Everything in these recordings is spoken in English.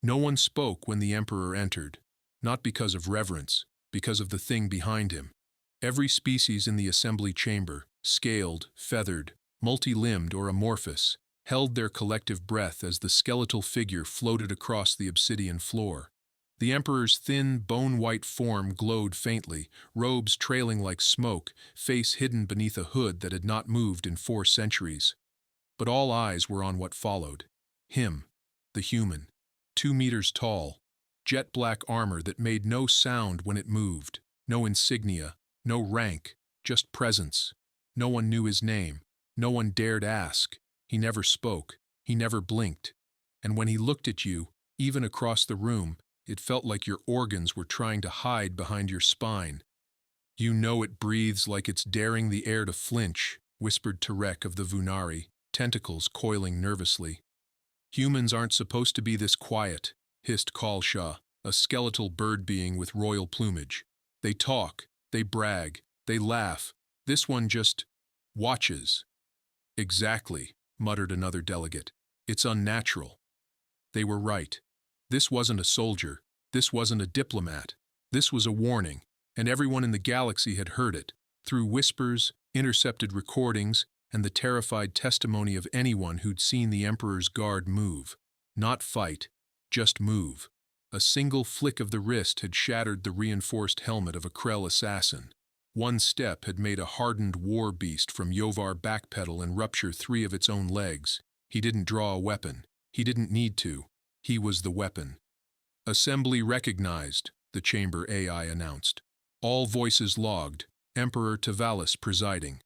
No one spoke when the emperor entered, not because of reverence, because of the thing behind him. Every species in the assembly chamber, scaled, feathered, multi-limbed or amorphous, held their collective breath as the skeletal figure floated across the obsidian floor. The emperor's thin, bone-white form glowed faintly, robes trailing like smoke, face hidden beneath a hood that had not moved in 4 centuries. But all eyes were on what followed. Him, the human, 2 meters tall, jet-black armor that made no sound when it moved, no insignia, no rank, just presence. No one knew his name, no one dared ask. He never spoke, he never blinked. And when he looked at you, even across the room, it felt like your organs were trying to hide behind your spine. "You know it breathes like it's daring the air to flinch," whispered Tarek of the Vunari, tentacles coiling nervously. "Humans aren't supposed to be this quiet," hissed Kalsha, a skeletal bird being with royal plumage. "They talk, they brag, they laugh. This one just watches." "Exactly," muttered another delegate. "It's unnatural." They were right. This wasn't a soldier. This wasn't a diplomat. This was a warning, and everyone in the galaxy had heard it, through whispers, intercepted recordings, and the terrified testimony of anyone who'd seen the Emperor's guard move. Not fight, just move. A single flick of the wrist had shattered the reinforced helmet of a Krell assassin. One step had made a hardened war beast from Yovar backpedal and rupture 3 of its own legs. He didn't draw a weapon. He didn't need to. He was the weapon. "Assembly recognized," the chamber AI announced. "All voices logged. Emperor Tavalis presiding."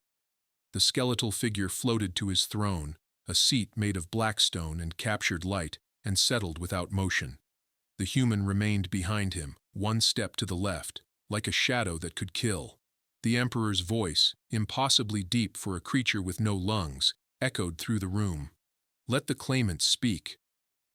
The skeletal figure floated to his throne, a seat made of blackstone and captured light, and settled without motion. The human remained behind him, 1 step to the left, like a shadow that could kill. The Emperor's voice, impossibly deep for a creature with no lungs, echoed through the room. "Let the claimants speak."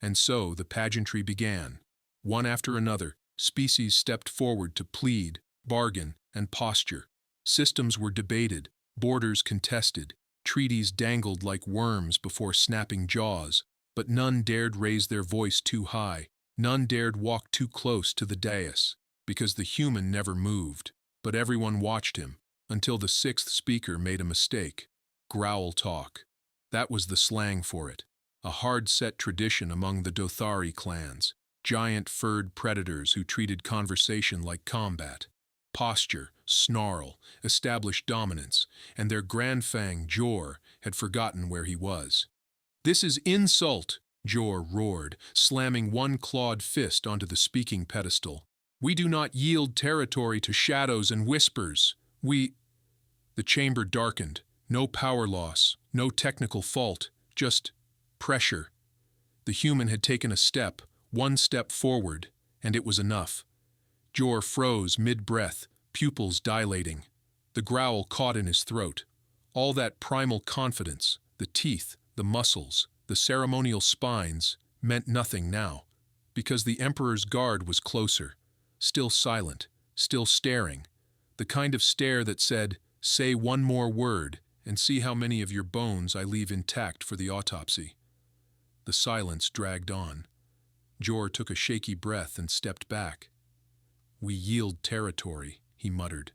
And so the pageantry began. One after another, species stepped forward to plead, bargain, and posture. Systems were debated, borders contested, treaties dangled like worms before snapping jaws, but none dared raise their voice too high, none dared walk too close to the dais, because the human never moved. But everyone watched him, until the 6th speaker made a mistake. Growl talk. That was the slang for it. A hard-set tradition among the Dothari clans, giant furred predators who treated conversation like combat. Posture, snarl, established dominance, and their grandfang, Jor, had forgotten where he was. "This is insult," Jor roared, slamming one clawed fist onto the speaking pedestal. "We do not yield territory to shadows and whispers. We—" The chamber darkened. No power loss, no technical fault, just pressure. The human had taken a step, 1 step forward, and it was enough. Jor froze mid-breath, pupils dilating. The growl caught in his throat. All that primal confidence, the teeth, the muscles, the ceremonial spines, meant nothing now, because the Emperor's guard was closer, still silent, still staring, the kind of stare that said, "Say one more word, and see how many of your bones I leave intact for the autopsy." The silence dragged on. Jor took a shaky breath and stepped back. "We yield territory," he muttered.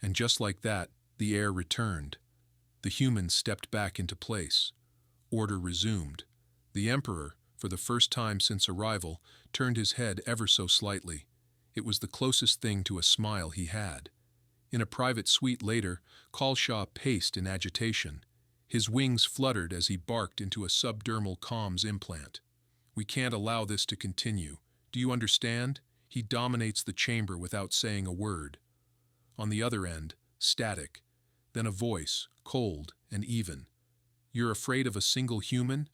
And just like that, the air returned. The humans stepped back into place. Order resumed. The Emperor, for the first time since arrival, turned his head ever so slightly. It was the closest thing to a smile he had. In a private suite later, Kalsha paced in agitation. His wings fluttered as he barked into a subdermal comms implant. "We can't allow this to continue. Do you understand? He dominates the chamber without saying a word." On the other end, static. Then a voice, cold and even. "You're afraid of a single human?"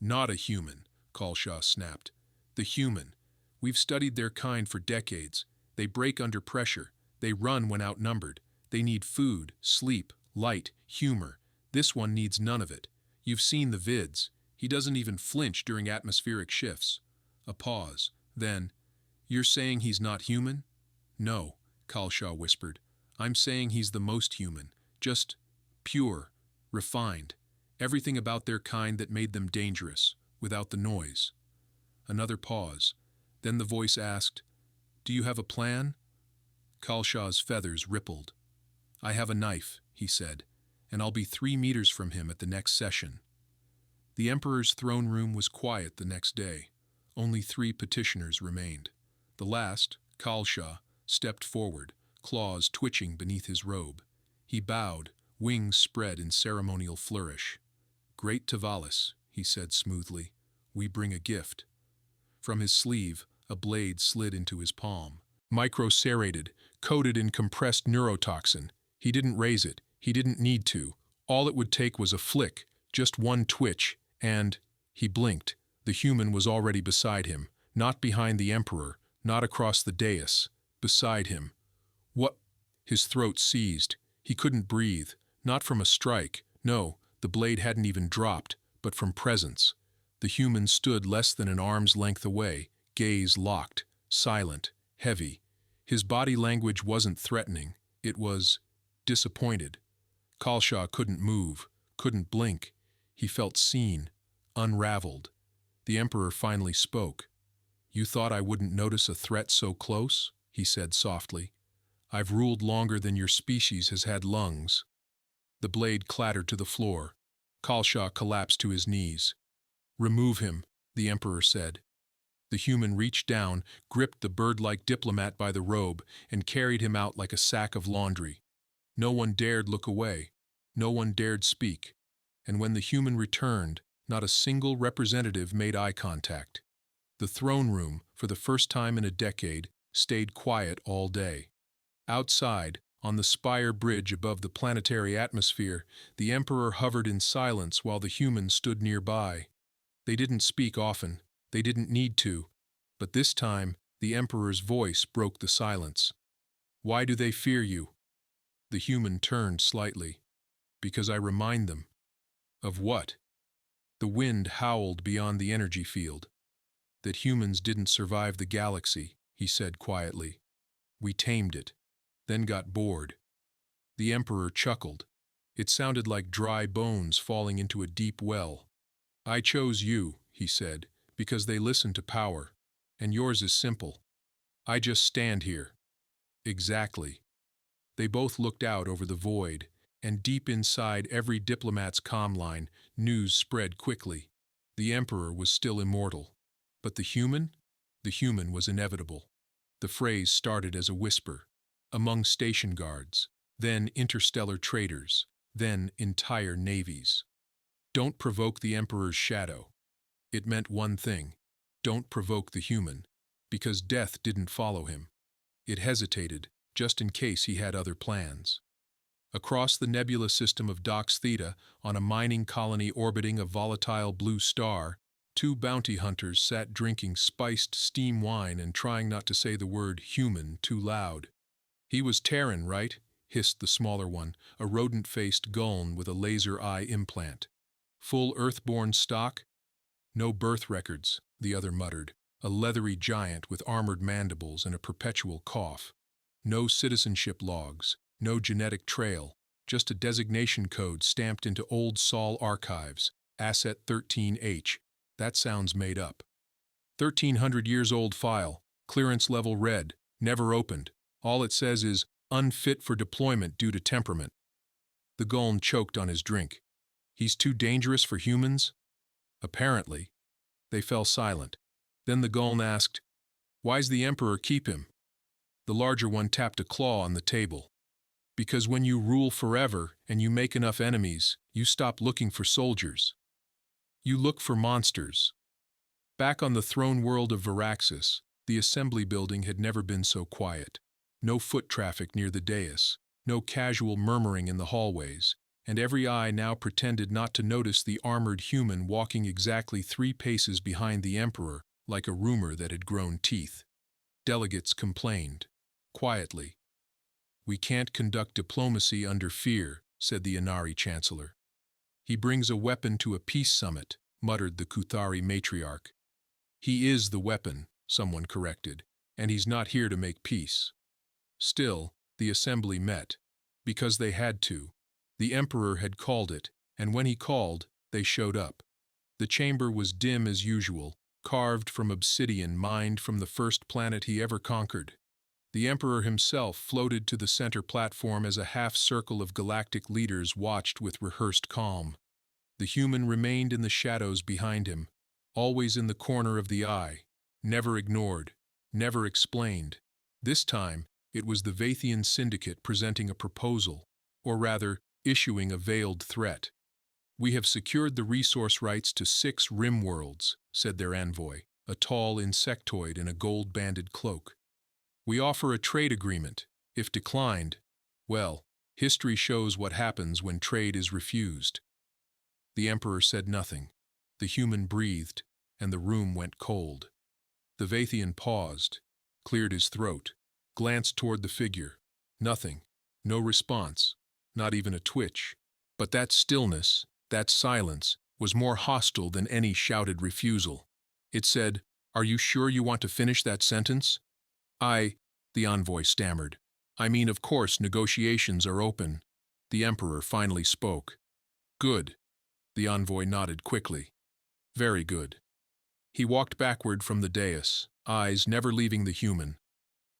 "Not a human," Kalsha snapped. "The human. We've studied their kind for decades. They break under pressure. They run when outnumbered. They need food, sleep, light, humor. This one needs none of it. You've seen the vids. He doesn't even flinch during atmospheric shifts." A pause. Then, "You're saying he's not human?" "No," Kalsha whispered. "I'm saying he's the most human. Just pure, refined. Everything about their kind that made them dangerous, without the noise." Another pause. Then the voice asked, "Do you have a plan?" Kalshaw's feathers rippled. "I have a knife," he said, "and I'll be 3 meters from him at the next session." The Emperor's throne room was quiet the next day. Only 3 petitioners remained. The last, Kalshaw, stepped forward, claws twitching beneath his robe. He bowed, wings spread in ceremonial flourish. "Great Tavalis," he said smoothly, "we bring a gift." From his sleeve, a blade slid into his palm. Micro-serrated, coated in compressed neurotoxin. He didn't raise it. He didn't need to. All it would take was a flick, just one twitch, and he blinked. The human was already beside him, not behind the Emperor, not across the dais, beside him. What? His throat seized. He couldn't breathe, not from a strike. No, the blade hadn't even dropped, but from presence. The human stood less than an arm's length away, gaze locked, silent, heavy. His body language wasn't threatening. It was disappointed. Kalshaw couldn't move, couldn't blink. He felt seen, unraveled. The Emperor finally spoke. "You thought I wouldn't notice a threat so close?" he said softly. "I've ruled longer than your species has had lungs." The blade clattered to the floor. Kalshaw collapsed to his knees. "Remove him," the Emperor said. The human reached down, gripped the bird-like diplomat by the robe, and carried him out like a sack of laundry. No one dared look away. No one dared speak. And when the human returned, not a single representative made eye contact. The throne room, for the first time in a decade, stayed quiet all day. Outside, on the spire bridge above the planetary atmosphere, the Emperor hovered in silence while the humans stood nearby. They didn't speak often. They didn't need to. But this time, the Emperor's voice broke the silence. "Why do they fear you?" The human turned slightly. "Because I remind them." "Of what?" The wind howled beyond the energy field. "That humans didn't survive the galaxy," he said quietly. "We tamed it, then got bored." The Emperor chuckled. It sounded like dry bones falling into a deep well. "I chose you," he said, "because they listen to power. And yours is simple. I just stand here." "Exactly." They both looked out over the void, and deep inside every diplomat's comm line, news spread quickly. The Emperor was still immortal. But the human? The human was inevitable. The phrase started as a whisper, among station guards, then interstellar traders, then entire navies. Don't provoke the Emperor's shadow. It meant one thing: don't provoke the human, because death didn't follow him. It hesitated, just in case he had other plans. Across the nebula system of Dox Theta, on a mining colony orbiting a volatile blue star, 2 bounty hunters sat drinking spiced steam wine and trying not to say the word human too loud. "He was Terran, right?" hissed the smaller one, a rodent-faced Guln with a laser eye implant. "Full Earthborn stock?" "No birth records," the other muttered, a leathery giant with armored mandibles and a perpetual cough. "No citizenship logs, no genetic trail, just a designation code stamped into old Sol archives, Asset 13H. That sounds made up. 1,300 years old file, clearance level red, never opened. All it says is, unfit for deployment due to temperament." The Guln choked on his drink. "He's too dangerous for humans?" "Apparently." They fell silent. Then the Guln asked, "Why's the Emperor keep him?" The larger one tapped a claw on the table. "Because when you rule forever and you make enough enemies, you stop looking for soldiers. You look for monsters." Back on the throne world of Varaxis, the assembly building had never been so quiet. No foot traffic near the dais, no casual murmuring in the hallways, and every eye now pretended not to notice the armored human walking exactly 3 paces behind the Emperor, like a rumor that had grown teeth. Delegates complained. Quietly. "We can't conduct diplomacy under fear," said the Inari Chancellor. "He brings a weapon to a peace summit," muttered the Kuthari matriarch. "He is the weapon," someone corrected, "and he's not here to make peace." Still, the assembly met. Because they had to. The Emperor had called it, and when he called, they showed up. The chamber was dim as usual, carved from obsidian mined from the first planet he ever conquered. The Emperor himself floated to the center platform as a half-circle of galactic leaders watched with rehearsed calm. The human remained in the shadows behind him, always in the corner of the eye, never ignored, never explained. This time, it was the Vathian Syndicate presenting a proposal, or rather, issuing a veiled threat. "We have secured the resource rights to 6 rim worlds," said their envoy, a tall insectoid in a gold-banded cloak. "We offer a trade agreement. If declined, well, history shows what happens when trade is refused." The Emperor said nothing. The human breathed, and the room went cold. The Vathian paused, cleared his throat, glanced toward the figure. Nothing. No response. Not even a twitch. But that stillness, that silence, was more hostile than any shouted refusal. It said, "Are you sure you want to finish that sentence?" The envoy stammered. "I mean, of course, negotiations are open." The Emperor finally spoke. "Good." The envoy nodded quickly. "Very good." He walked backward from the dais, eyes never leaving the human.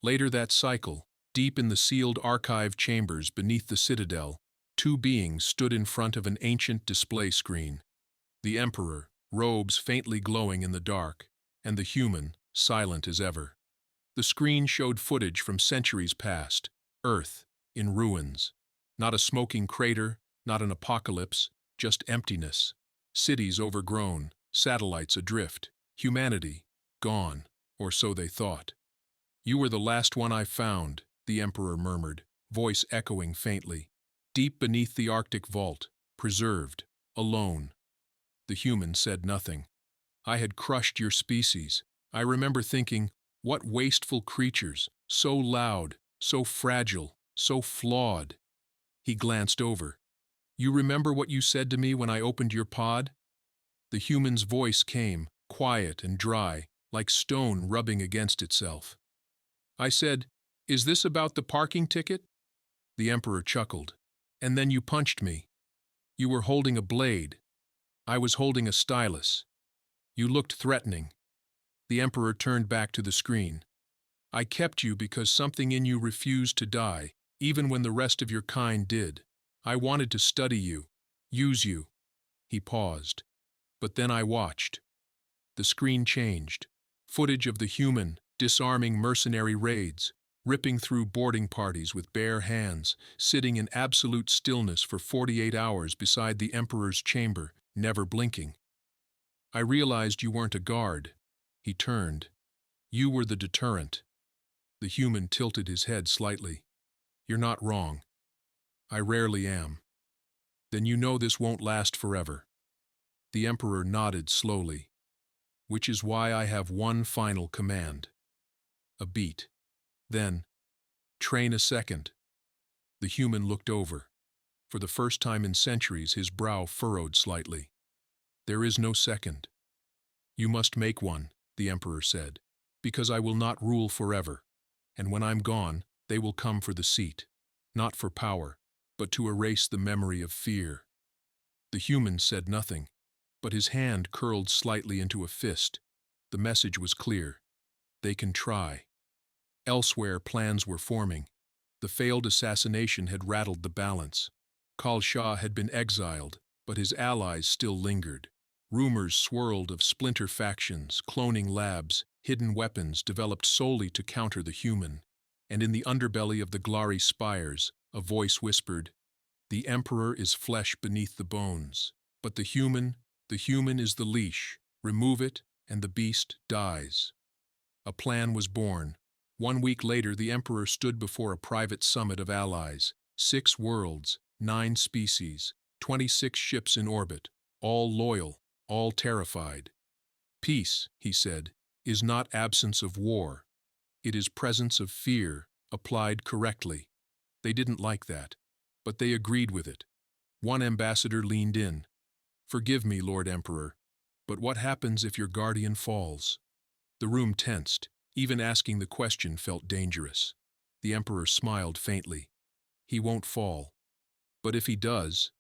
Later that cycle, deep in the sealed archive chambers beneath the citadel, 2 beings stood in front of an ancient display screen. The Emperor, robes faintly glowing in the dark, and the human, silent as ever. The screen showed footage from centuries past, Earth, in ruins. Not a smoking crater, not an apocalypse, just emptiness. Cities overgrown, satellites adrift, humanity, gone, or so they thought. "You were the last one I found," the Emperor murmured, voice echoing faintly. "Deep beneath the Arctic vault, preserved, alone." The human said nothing. "I had crushed your species. I remember thinking, what wasteful creatures, so loud, so fragile, so flawed." He glanced over. "You remember what you said to me when I opened your pod?" The human's voice came, quiet and dry, like stone rubbing against itself. "I said, 'Is this about the parking ticket?'" The Emperor chuckled. "And then you punched me. You were holding a blade. I was holding a stylus. You looked threatening." The Emperor turned back to the screen. "I kept you because something in you refused to die, even when the rest of your kind did. I wanted to study you, use you." He paused. "But then I watched." The screen changed. Footage of the human, disarming mercenary raids, ripping through boarding parties with bare hands, sitting in absolute stillness for 48 hours beside the Emperor's chamber, never blinking. "I realized you weren't a guard." He turned. "You were the deterrent." The human tilted his head slightly. "You're not wrong. I rarely am." "Then you know this won't last forever." The Emperor nodded slowly. "Which is why I have one final command." A beat. Then, "Train a second." The human looked over. For the first time in centuries, his brow furrowed slightly. "There is no second." "You must make one," the Emperor said, "because I will not rule forever. And when I'm gone, they will come for the seat. Not for power, but to erase the memory of fear." The human said nothing, but his hand curled slightly into a fist. The message was clear. They can try. Elsewhere, plans were forming. The failed assassination had rattled the balance. Khal Shah had been exiled, but his allies still lingered. Rumors swirled of splinter factions, cloning labs, hidden weapons developed solely to counter the human. And in the underbelly of the Glari spires, a voice whispered, "The Emperor is flesh beneath the bones. But the human is the leash. Remove it, and the beast dies." A plan was born. 1 week later, the Emperor stood before a private summit of allies. 6 worlds, 9 species, 26 ships in orbit, all loyal, all terrified. "Peace," he said, "is not absence of war. It is presence of fear, applied correctly." They didn't like that, but they agreed with it. One ambassador leaned in. "Forgive me, Lord Emperor, but what happens if your guardian falls?" The room tensed. Even asking the question felt dangerous. The Emperor smiled faintly. "He won't fall. But if he does..."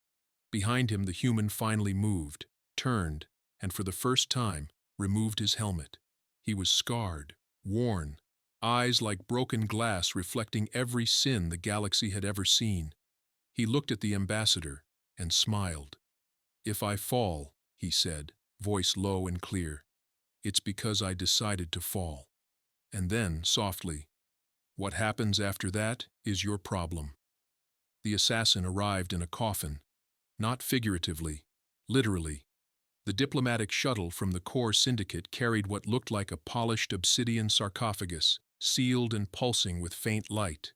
Behind him the human finally moved, turned, and for the first time, removed his helmet. He was scarred, worn, eyes like broken glass reflecting every sin the galaxy had ever seen. He looked at the ambassador and smiled. "If I fall," he said, voice low and clear, "it's because I decided to fall." And then, softly, "What happens after that is your problem." The assassin arrived in a coffin, not figuratively, literally. The diplomatic shuttle from the core syndicate carried what looked like a polished obsidian sarcophagus, sealed and pulsing with faint light.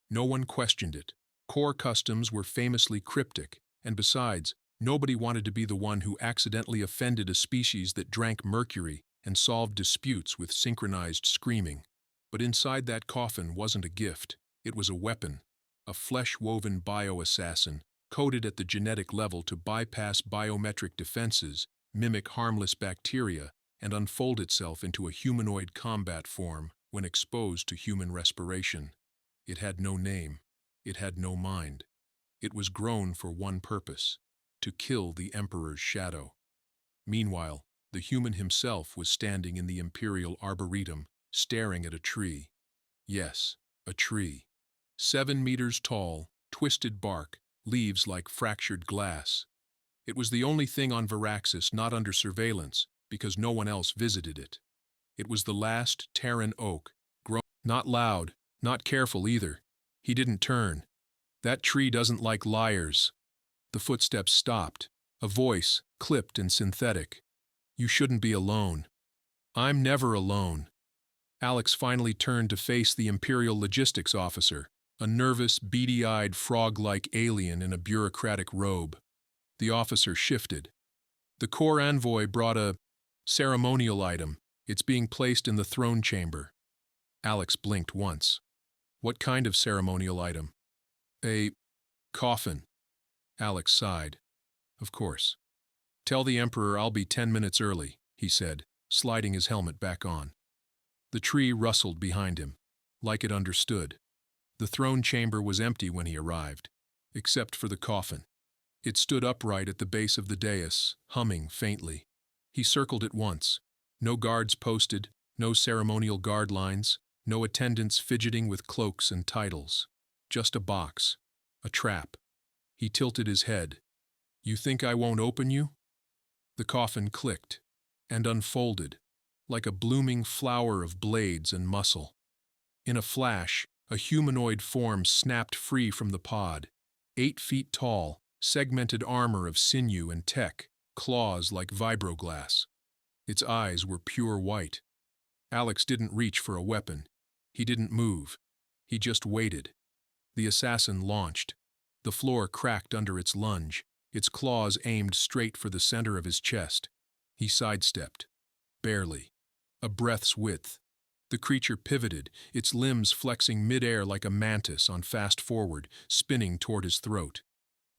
No one questioned it. Core customs were famously cryptic, and besides, nobody wanted to be the one who accidentally offended a species that drank mercury and solved disputes with synchronized screaming. But inside that coffin wasn't a gift. It was a weapon, a flesh-woven bioassassin, coded at the genetic level to bypass biometric defenses, mimic harmless bacteria, and unfold itself into a humanoid combat form when exposed to human respiration. It had no name. It had no mind. It was grown for one purpose: to kill the Emperor's shadow. Meanwhile, the human himself was standing in the Imperial Arboretum, staring at a tree. Yes, a tree. 7 meters tall, twisted bark, leaves like fractured glass. It was the only thing on Varaxis not under surveillance, because no one else visited it. It was the last Terran oak, grown not loud, not careful either. He didn't turn. That tree doesn't like liars. The footsteps stopped. A voice, clipped and synthetic. "You shouldn't be alone." "I'm never alone." Alex finally turned to face the Imperial Logistics Officer, a nervous, beady-eyed, frog-like alien in a bureaucratic robe. The officer shifted. "The Corps envoy brought a ceremonial item. It's being placed in the throne chamber." Alex blinked once. "What kind of ceremonial item?" "A coffin." Alex sighed. "Of course." "Tell the Emperor I'll be 10 minutes early," he said, sliding his helmet back on. The tree rustled behind him, like it understood. The throne chamber was empty when he arrived, except for the coffin. It stood upright at the base of the dais, humming faintly. He circled it once. No guards posted, no ceremonial guard lines, no attendants fidgeting with cloaks and titles. Just a box. A trap. He tilted his head. "You think I won't open you?" The coffin clicked and unfolded, like a blooming flower of blades and muscle. In a flash, a humanoid form snapped free from the pod. 8 feet tall, segmented armor of sinew and tech, claws like vibroglass. Its eyes were pure white. Alex didn't reach for a weapon. He didn't move. He just waited. The assassin launched. The floor cracked under its lunge, its claws aimed straight for the center of his chest. He sidestepped. Barely. A breath's width. The creature pivoted, its limbs flexing midair like a mantis on fast forward, spinning toward his throat.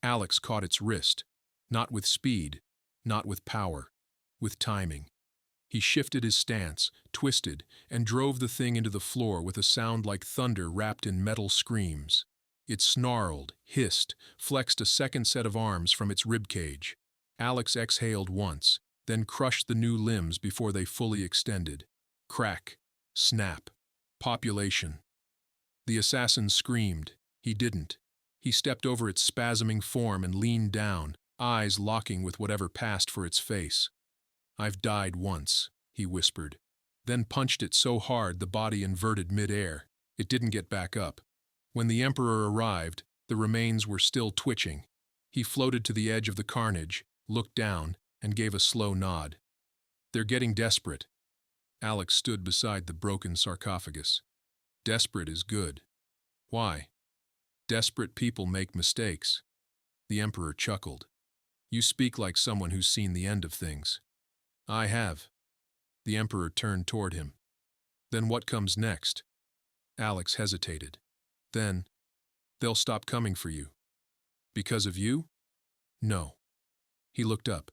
Alex caught its wrist. Not with speed, not with power, with timing. He shifted his stance, twisted, and drove the thing into the floor with a sound like thunder wrapped in metal screams. It snarled, hissed, flexed a second set of arms from its ribcage. Alex exhaled once, then crushed the new limbs before they fully extended. Crack. Snap. Population. The assassin screamed. He didn't. He stepped over its spasming form and leaned down, eyes locking with whatever passed for its face. "I've died once," he whispered, then punched it so hard the body inverted mid-air. It didn't get back up. When the Emperor arrived, the remains were still twitching. He floated to the edge of the carnage, looked down, and gave a slow nod. "They're getting desperate." Alex stood beside the broken sarcophagus. "Desperate is good." "Why?" "Desperate people make mistakes." The Emperor chuckled. "You speak like someone who's seen the end of things." "I have." The Emperor turned toward him. "Then what comes next?" Alex hesitated. "Then, they'll stop coming for you." "Because of you?" "No." He looked up.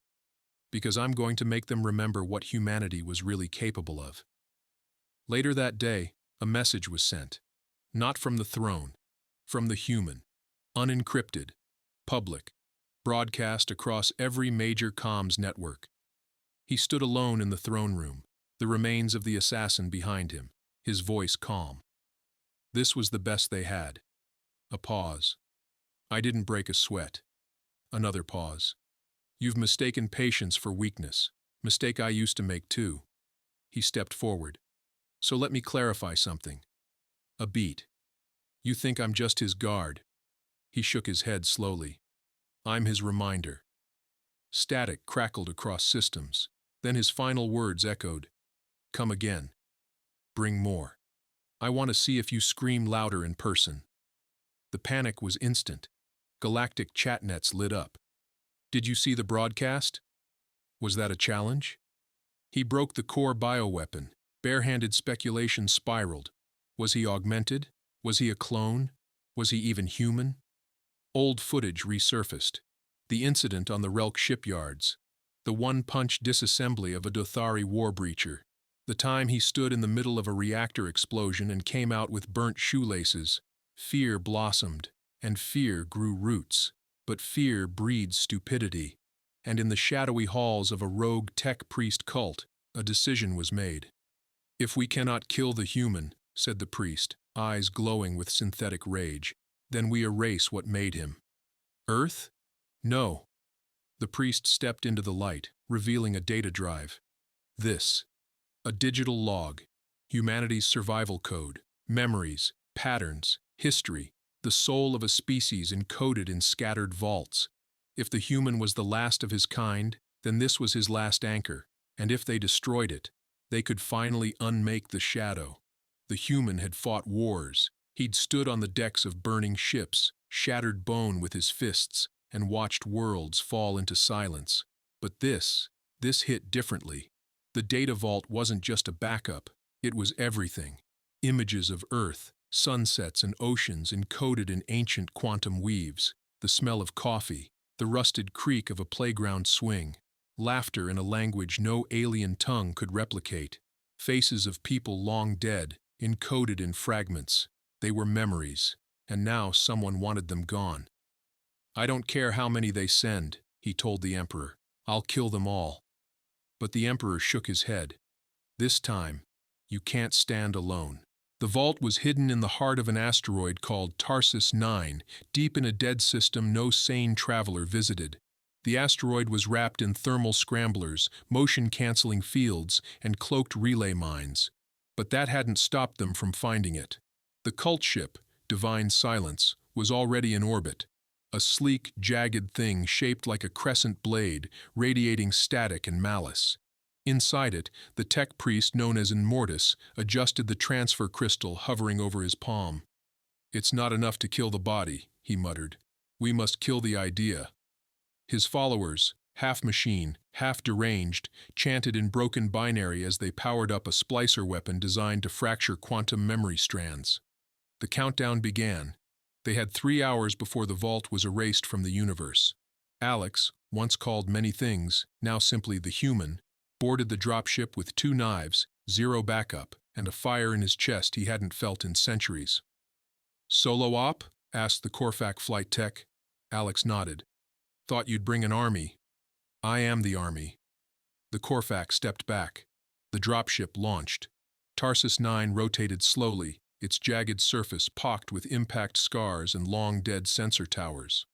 "Because I'm going to make them remember what humanity was really capable of." Later that day, a message was sent. Not from the throne. From the human. Unencrypted. Public. Broadcast across every major comms network. He stood alone in the throne room, the remains of the assassin behind him, his voice calm. This was the best they had. A pause. I didn't break a sweat. Another pause. You've mistaken patience for weakness. Mistake I used to make too. He stepped forward. So let me clarify something. A beat. You think I'm just his guard. He shook his head slowly. I'm his reminder. Static crackled across systems. Then his final words echoed. Come again. Bring more. I want to see if you scream louder in person. The panic was instant. Galactic chatnets lit up. Did you see the broadcast? Was that a challenge? He broke the core bioweapon. Barehanded speculation spiraled. Was he augmented? Was he a clone? Was he even human? Old footage resurfaced. The incident on the Relk shipyards. The one-punch disassembly of a Dothari war breacher. The time he stood in the middle of a reactor explosion and came out with burnt shoelaces. Fear blossomed, and fear grew roots. But fear breeds stupidity. And in the shadowy halls of a rogue tech priest cult, a decision was made. If we cannot kill the human, said the priest, eyes glowing with synthetic rage, then we erase what made him. Earth? No. The priest stepped into the light, revealing a data drive. This. A digital log. Humanity's survival code. Memories, patterns, history, the soul of a species encoded in scattered vaults. If the human was the last of his kind, then this was his last anchor, and if they destroyed it, they could finally unmake the shadow. The human had fought wars. He'd stood on the decks of burning ships, shattered bone with his fists, and watched worlds fall into silence. But this hit differently. The data vault wasn't just a backup, it was everything. Images of Earth, sunsets and oceans encoded in ancient quantum weaves, the smell of coffee, the rusted creak of a playground swing, laughter in a language no alien tongue could replicate, faces of people long dead, encoded in fragments. They were memories, and now someone wanted them gone. I don't care how many they send, he told the Emperor. I'll kill them all. But the Emperor shook his head. This time, you can't stand alone. The vault was hidden in the heart of an asteroid called Tarsus 9, deep in a dead system no sane traveler visited. The asteroid was wrapped in thermal scramblers, motion-canceling fields, and cloaked relay mines. But that hadn't stopped them from finding it. The cult ship, Divine Silence, was already in orbit. A sleek, jagged thing shaped like a crescent blade, radiating static and malice. Inside it, the tech priest known as Immortus adjusted the transfer crystal hovering over his palm. It's not enough to kill the body, he muttered. We must kill the idea. His followers, half machine, half deranged, chanted in broken binary as they powered up a splicer weapon designed to fracture quantum memory strands. The countdown began. They had 3 hours before the vault was erased from the universe. Alex, once called many things, now simply the human, boarded the dropship with 2 knives, 0 backup, and a fire in his chest he hadn't felt in centuries. Solo op? Asked the Corfac flight tech. Alex nodded. Thought you'd bring an army. I am the army. The Corfac stepped back. The dropship launched. Tarsus 9 rotated slowly, its jagged surface pocked with impact scars and long-dead sensor towers.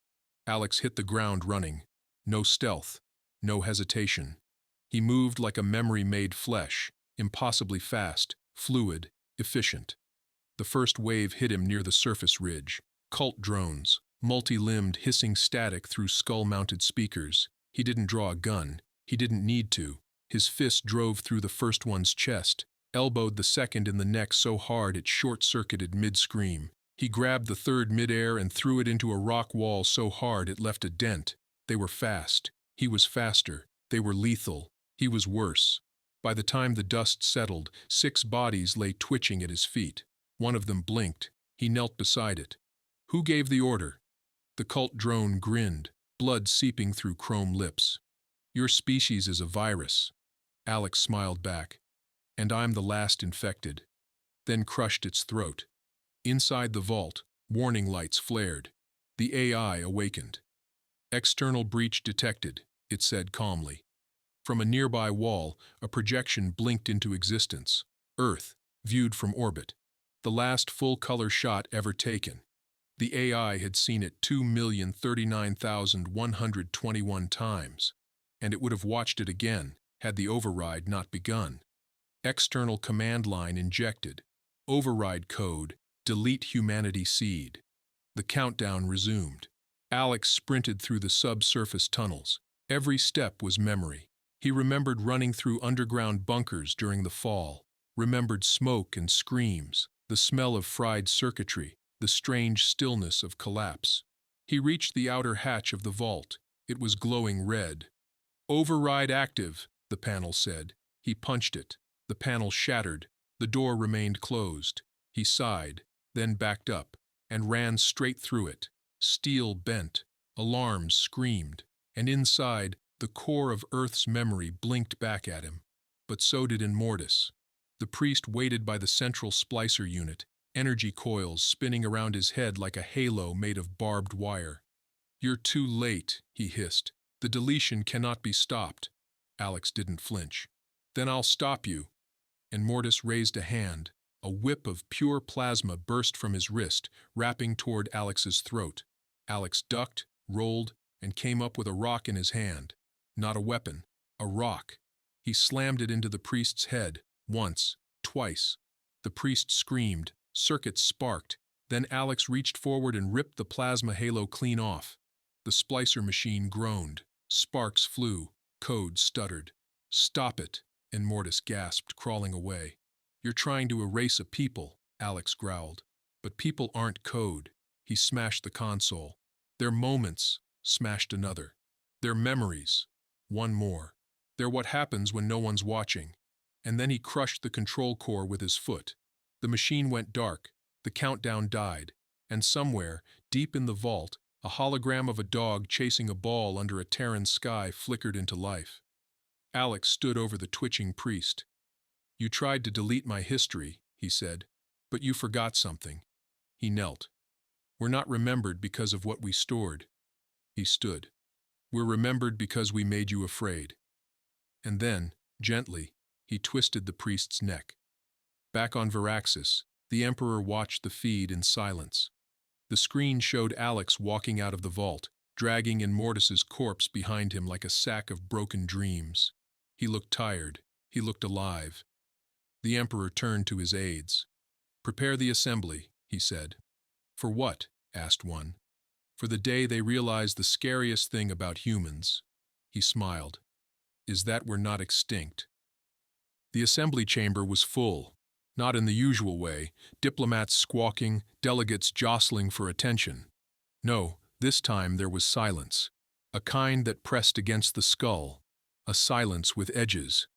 Alex hit the ground running. No stealth, no hesitation. He moved like a memory-made flesh, impossibly fast, fluid, efficient. The first wave hit him near the surface ridge. Cult drones, multi-limbed hissing static through skull-mounted speakers. He didn't draw a gun. He didn't need to. His fist drove through the first one's chest, elbowed the second in the neck so hard it short-circuited mid-scream. He grabbed the third mid-air and threw it into a rock wall so hard it left a dent. They were fast. He was faster. They were lethal. He was worse. By the time the dust settled, 6 bodies lay twitching at his feet. One of them blinked. He knelt beside it. Who gave the order? The cult drone grinned, blood seeping through chrome lips. Your species is a virus. Alex smiled back. And I'm the last infected. Then crushed its throat. Inside the vault, warning lights flared. The AI awakened. External breach detected, it said calmly. From a nearby wall, a projection blinked into existence. Earth, viewed from orbit. The last full-color shot ever taken. The AI had seen it 2,039,121 times, and it would have watched it again had the override not begun. External command line injected. Override code, delete humanity seed. The countdown resumed. Alex sprinted through the subsurface tunnels. Every step was memory. He remembered running through underground bunkers during the fall, remembered smoke and screams, the smell of fried circuitry, the strange stillness of collapse. He reached the outer hatch of the vault. It was glowing red. "Override active," the panel said. He punched it. The panel shattered. The door remained closed. He sighed, then backed up, and ran straight through it. Steel bent. Alarms screamed. And inside, the core of Earth's memory blinked back at him. But so did Immortus. The priest waited by the central splicer unit, energy coils spinning around his head like a halo made of barbed wire. "You're too late," he hissed. "The deletion cannot be stopped." Alex didn't flinch. "Then I'll stop you." Immortus raised a hand. A whip of pure plasma burst from his wrist, wrapping toward Alex's throat. Alex ducked, rolled, and came up with a rock in his hand. Not a weapon, a rock. He slammed it into the priest's head, once, twice. The priest screamed, circuits sparked, then Alex reached forward and ripped the plasma halo clean off. The splicer machine groaned. Sparks flew. Code stuttered. "Stop it," Immortus gasped, crawling away. "You're trying to erase a people," Alex growled. "But people aren't code." He smashed the console. "They're moments," smashed another. "They're memories." One more. "They're what happens when no one's watching." And then he crushed the control core with his foot. The machine went dark. The countdown died. And somewhere, deep in the vault, a hologram of a dog chasing a ball under a Terran sky flickered into life. Alex stood over the twitching priest. "You tried to delete my history," he said, "but you forgot something." He knelt. "We're not remembered because of what we stored." He stood. "We're remembered because we made you afraid." And then, gently, he twisted the priest's neck. Back on Veraxis, the Emperor watched the feed in silence. The screen showed Alex walking out of the vault, dragging Immortus's corpse behind him like a sack of broken dreams. He looked tired. He looked alive. The Emperor turned to his aides. "Prepare the assembly," he said. "For what?" asked one. "For the day they realize the scariest thing about humans." He smiled. "Is that we're not extinct." The assembly chamber was full. Not in the usual way, diplomats squawking, delegates jostling for attention. No, this time there was silence. A kind that pressed against the skull. A silence with edges.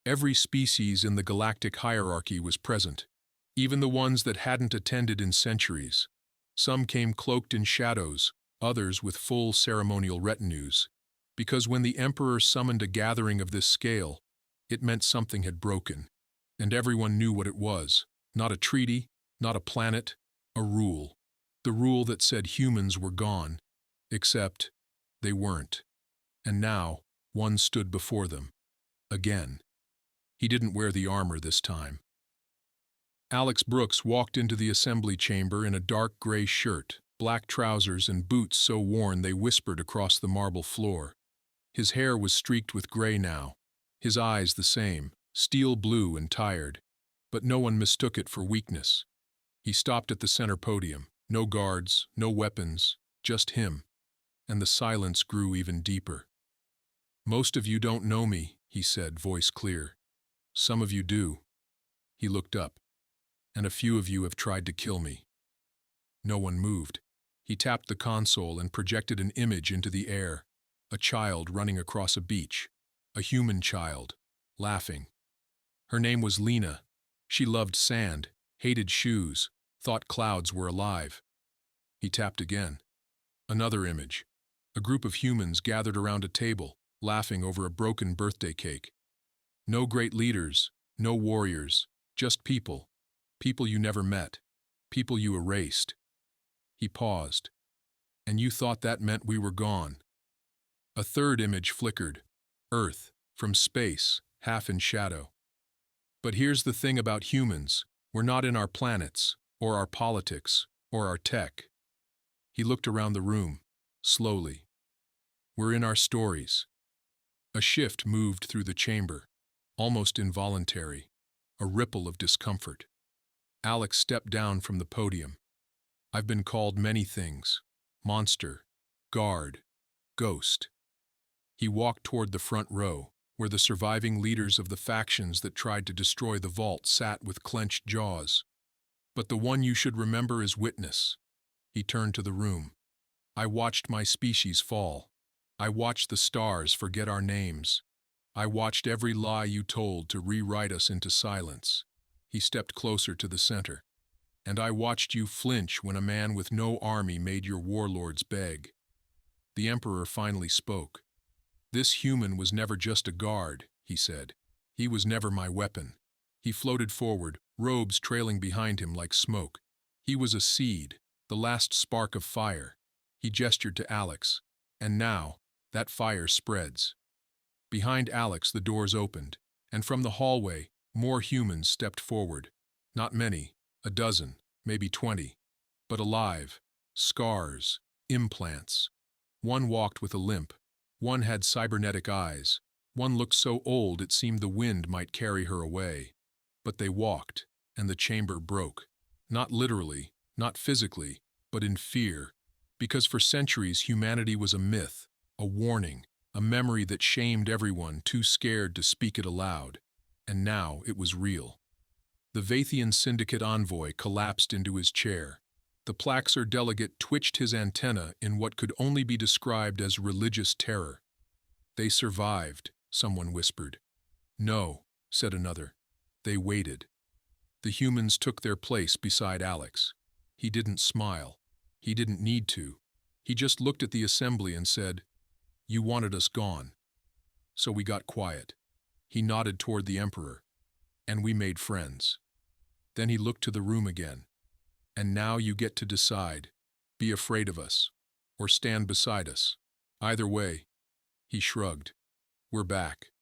Every species in the galactic hierarchy was present, even the ones that hadn't attended in centuries. Some came cloaked in shadows, others with full ceremonial retinues. Because when the Emperor summoned a gathering of this scale, it meant something had broken. And everyone knew what it was. Not a treaty, not a planet, a rule. The rule that said humans were gone. Except, they weren't. And now, one stood before them. Again. He didn't wear the armor this time. Alex Brooks walked into the assembly chamber in a dark gray shirt, black trousers and boots so worn they whispered across the marble floor. His hair was streaked with gray now. His eyes the same, steel blue and tired. But no one mistook it for weakness. He stopped at the center podium. No guards, no weapons, just him. And the silence grew even deeper. "Most of you don't know me," he said, voice clear. "Some of you do." He looked up. "And a few of you have tried to kill me." No one moved. He tapped the console and projected an image into the air. A child running across a beach. A human child, laughing. Her name was Lena. She loved sand, hated shoes, thought clouds were alive. He tapped again. Another image. A group of humans gathered around a table, laughing over a broken birthday cake. No great leaders, no warriors, just people. People you never met. People you erased. He paused. "And you thought that meant we were gone." A third image flickered. Earth, from space, half in shadow. But here's the thing about humans, we're not in our planets, or our politics, or our tech. He looked around the room, slowly. We're in our stories. A shift moved through the chamber, almost involuntary, a ripple of discomfort. Alex stepped down from the podium. I've been called many things: monster, guard, ghost. He walked toward the front row, where the surviving leaders of the factions that tried to destroy the vault sat with clenched jaws. But the one you should remember is witness. He turned to the room. I watched my species fall. I watched the stars forget our names. I watched every lie you told to rewrite us into silence. He stepped closer to the center. And I watched you flinch when a man with no army made your warlords beg. The Emperor finally spoke. This human was never just a guard, he said. He was never my weapon. He floated forward, robes trailing behind him like smoke. He was a seed, the last spark of fire. He gestured to Alex. And now, that fire spreads. Behind Alex, the doors opened, and from the hallway, more humans stepped forward. Not many, a dozen, maybe 20, but alive, scars, implants. One walked with a limp. One had cybernetic eyes. One looked so old it seemed the wind might carry her away. But they walked, and the chamber broke. Not literally, not physically, but in fear. Because for centuries humanity was a myth, a warning, a memory that shamed everyone too scared to speak it aloud. And now it was real. The Vathian Syndicate envoy collapsed into his chair. The Plaxer delegate twitched his antenna in what could only be described as religious terror. They survived, someone whispered. No, said another. They waited. The humans took their place beside Alex. He didn't smile. He didn't need to. He just looked at the assembly and said, "You wanted us gone." So we got quiet. He nodded toward the Emperor. And we made friends. Then he looked to the room again. And now you get to decide. Be afraid of us. Or stand beside us. Either way. He shrugged. We're back.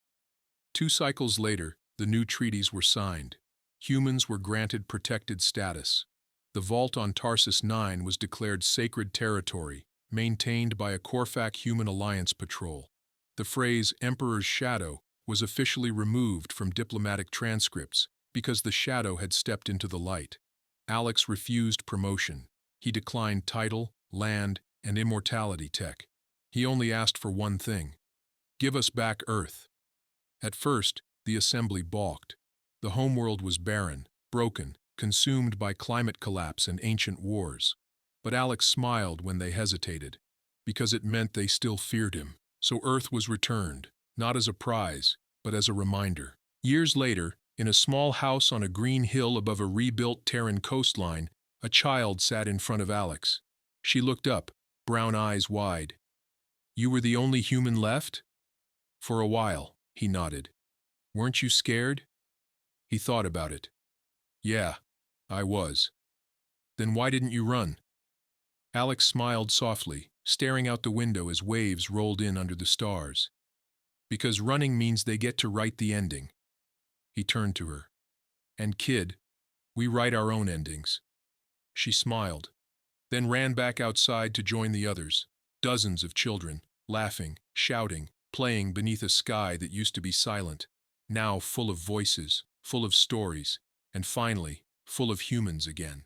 2 cycles later, the new treaties were signed. Humans were granted protected status. The vault on Tarsus 9 was declared sacred territory, maintained by a Corfac Human Alliance patrol. The phrase Emperor's Shadow was officially removed from diplomatic transcripts because the shadow had stepped into the light. Alex refused promotion. He declined title, land, and immortality tech. He only asked for one thing: give us back Earth. At first, the assembly balked. The homeworld was barren, broken, consumed by climate collapse and ancient wars. But Alex smiled when they hesitated, because it meant they still feared him. So Earth was returned, not as a prize, but as a reminder. Years later, in a small house on a green hill above a rebuilt Terran coastline, a child sat in front of Alex. She looked up, brown eyes wide. You were the only human left? For a while, he nodded. Weren't you scared? He thought about it. Yeah, I was. Then why didn't you run? Alex smiled softly, staring out the window as waves rolled in under the stars. Because running means they get to write the ending. He turned to her. And kid, we write our own endings. She smiled, then ran back outside to join the others, dozens of children, laughing, shouting, playing beneath a sky that used to be silent, now full of voices, full of stories, and finally, full of humans again.